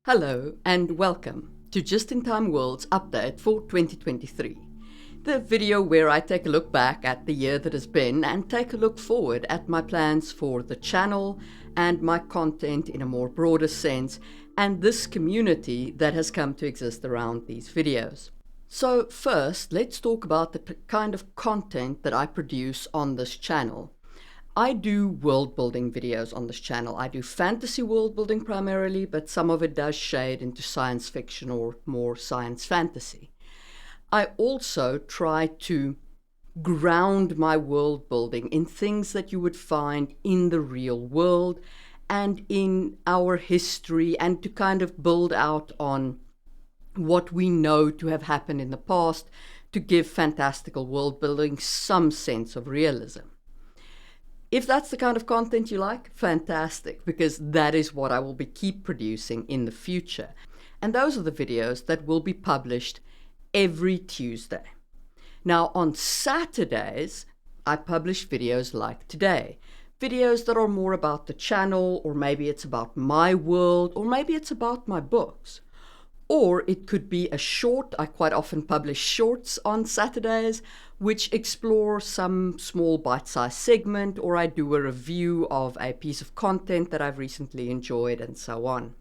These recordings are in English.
Hello and welcome to Just in Time World's update for 2023. The video where I take a look back at the year that has been and take a look forward at my plans for the channel and my content in a more broader sense and this community that has come to exist around these videos. So first, let's talk about the kind of content that I produce on this channel. I do world building videos on this channel. I do fantasy world building primarily, but some of it does shade into science fiction or more science fantasy. I also try to ground my world building in things that you would find in the real world and in our history, and to kind of build out on what we know to have happened in the past to give fantastical world building some sense of realism. If that's the kind of content you like, fantastic, because that is what I will keep producing in the future. And those are the videos that will be published every Tuesday. Now on Saturdays, I publish videos like today. Videos that are more about the channel, or maybe it's about my world, or maybe it's about my books. Or it could be a short. I quite often publish shorts on Saturdays, which explore some small bite-sized segment, or I do a review of a piece of content that I've recently enjoyed, and so on.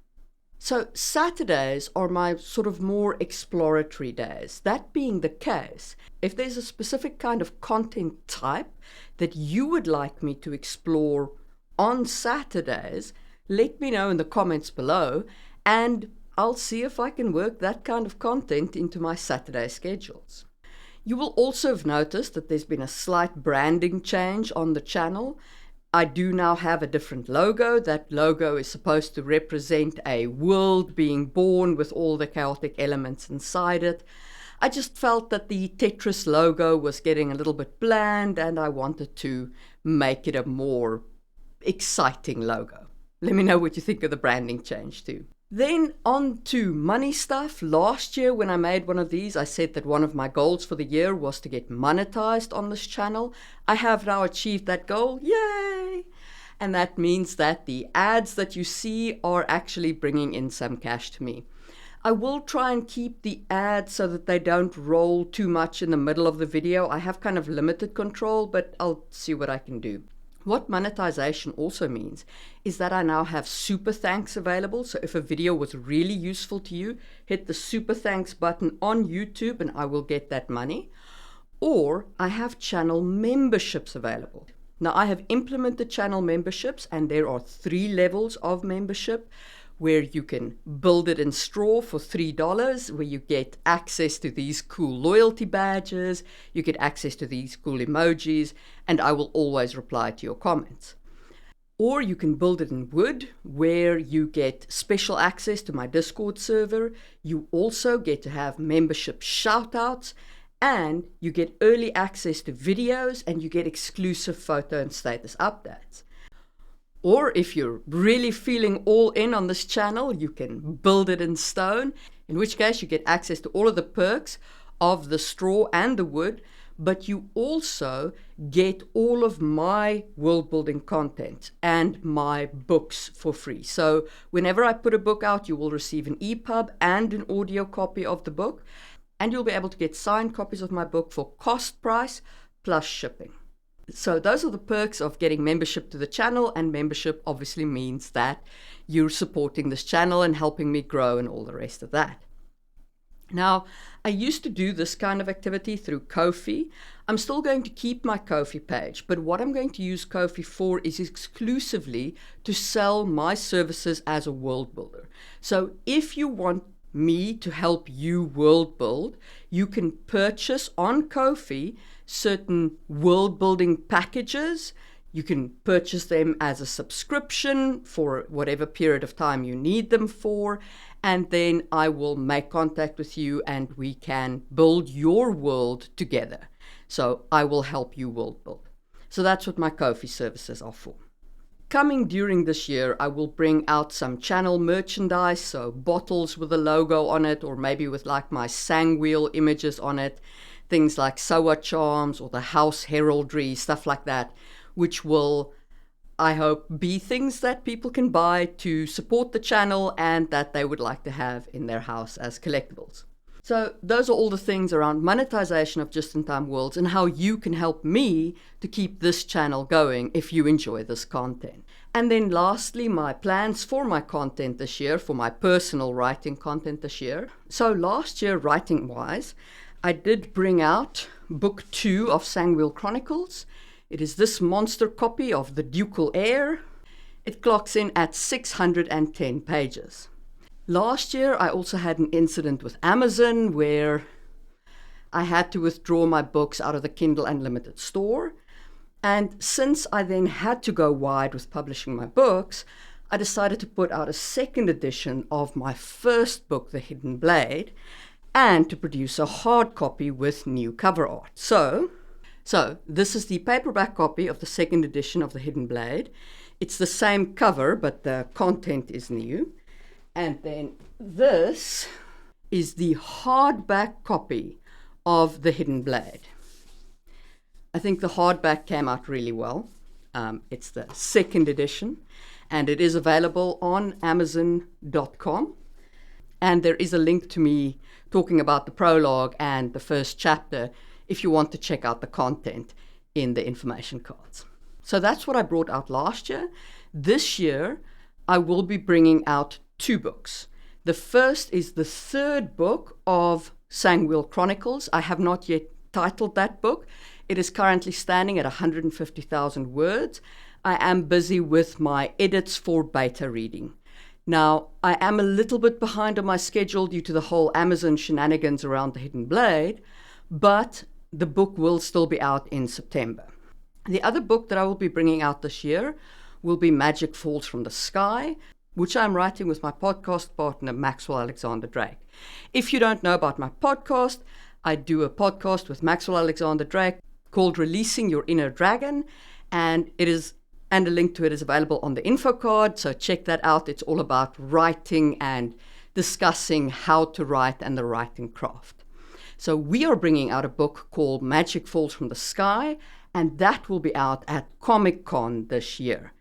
So Saturdays are my sort of more exploratory days. That being the case, if there's a specific kind of content type that you would like me to explore on Saturdays, let me know in the comments below, and I'll see if I can work that kind of content into my Saturday schedules. You will also have noticed that there's been a slight branding change on the channel. I do now have a different logo. That logo is supposed to represent a world being born with all the chaotic elements inside it. I just felt that the Tetris logo was getting a little bit bland, and I wanted to make it a more exciting logo. Let me know what you think of the branding change too. Then on to money stuff. Last year when I made one of these, I said that one of my goals for the year was to get monetized on this channel. I have now achieved that goal. Yay! And that means that the ads that you see are actually bringing in some cash to me. I will try and keep the ads so that they don't roll too much in the middle of the video. I have kind of limited control, but I'll see what I can do. What monetization also means is that I now have super thanks available. So if a video was really useful to you, hit the super thanks button on YouTube and I will get that money. Or I have channel memberships available. Now I have implemented channel memberships, and there are 3 levels of membership, where you can build it in straw for $3, where you get access to these cool loyalty badges, you get access to these cool emojis, and I will always reply to your comments. Or you can build it in wood, where you get special access to my Discord server. You also get to have membership shoutouts, and you get early access to videos, and you get exclusive photo and status updates. Or if you're really feeling all in on this channel, you can build it in stone, in which case you get access to all of the perks of the straw and the wood, but you also get all of my world building content and my books for free. So whenever I put a book out, you will receive an EPUB and an audio copy of the book, and you'll be able to get signed copies of my book for cost price plus shipping. So those are the perks of getting membership to the channel, and membership obviously means that you're supporting this channel and helping me grow and all the rest of that. Now, I used to do this kind of activity through Ko-fi. I'm still going to keep my Ko-fi page, but what I'm going to use Ko-fi for is exclusively to sell my services as a world builder. So if you want me to help you world build, you can purchase on Ko-fi certain world building packages. You can purchase them as a subscription for whatever period of time you need them for, and then I will make contact with you and we can build your world together. So I will help you world build. So that's what my Ko-fi services are for. Coming during this year, I will bring out some channel merchandise, so bottles with a logo on it, or maybe with like my sang wheel images on it, things like Sawa charms or the house heraldry, stuff like that, which will I hope, be things that people can buy to support the channel and that they would like to have in their house as collectibles. So those are all the things around monetization of Just-in-Time Worlds and how you can help me to keep this channel going if you enjoy this content. And then lastly, my plans for my content this year, for my personal writing content this year. So last year, writing-wise, I did bring out book 2 of Sangwheel Chronicles. It is this monster copy of The Ducal Heir. It clocks in at 610 pages. Last year, I also had an incident with Amazon where I had to withdraw my books out of the Kindle Unlimited store. And since I then had to go wide with publishing my books, I decided to put out a second edition of my first book, The Hidden Blade, and to produce a hard copy with new cover art. So this is the paperback copy of the second edition of The Hidden Blade. It's the same cover, but the content is new. And then this is the hardback copy of The Hidden Blade. I think the hardback came out really well. It's the second edition, and it is available on Amazon.com. And there is a link to me talking about the prologue and the first chapter if you want to check out the content in the information cards. So that's what I brought out last year. This year, I will be bringing out 2 books. The first is the third book of Sangwheel Chronicles. I have not yet titled that book. It is currently standing at 150,000 words. I am busy with my edits for beta reading. Now, I am a little bit behind on my schedule due to the whole Amazon shenanigans around The Hidden Blade, but the book will still be out in September. The other book that I will be bringing out this year will be Magic Falls from the Sky, which I'm writing with my podcast partner, Maxwell Alexander Drake. If you don't know about my podcast, I do a podcast with Maxwell Alexander Drake called Releasing Your Inner Dragon, and a link to it is available on the info card, so check that out. It's all about writing and discussing how to write and the writing craft. So we are bringing out a book called Magic Falls from the Sky, and that will be out at Comic-Con this year.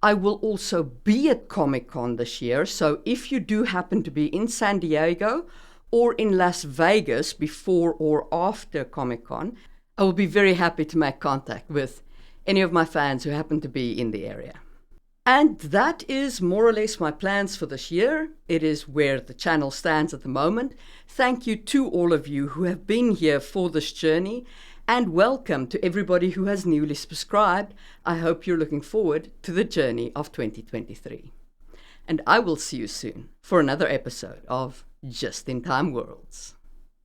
I will also be at Comic-Con this year, so if you do happen to be in San Diego or in Las Vegas before or after Comic-Con, I will be very happy to make contact with any of my fans who happen to be in the area. And that is more or less my plans for this year. It is where the channel stands at the moment. Thank you to all of you who have been here for this journey, and welcome to everybody who has newly subscribed. I hope you're looking forward to the journey of 2023. And I will see you soon for another episode of Just in Time Worlds.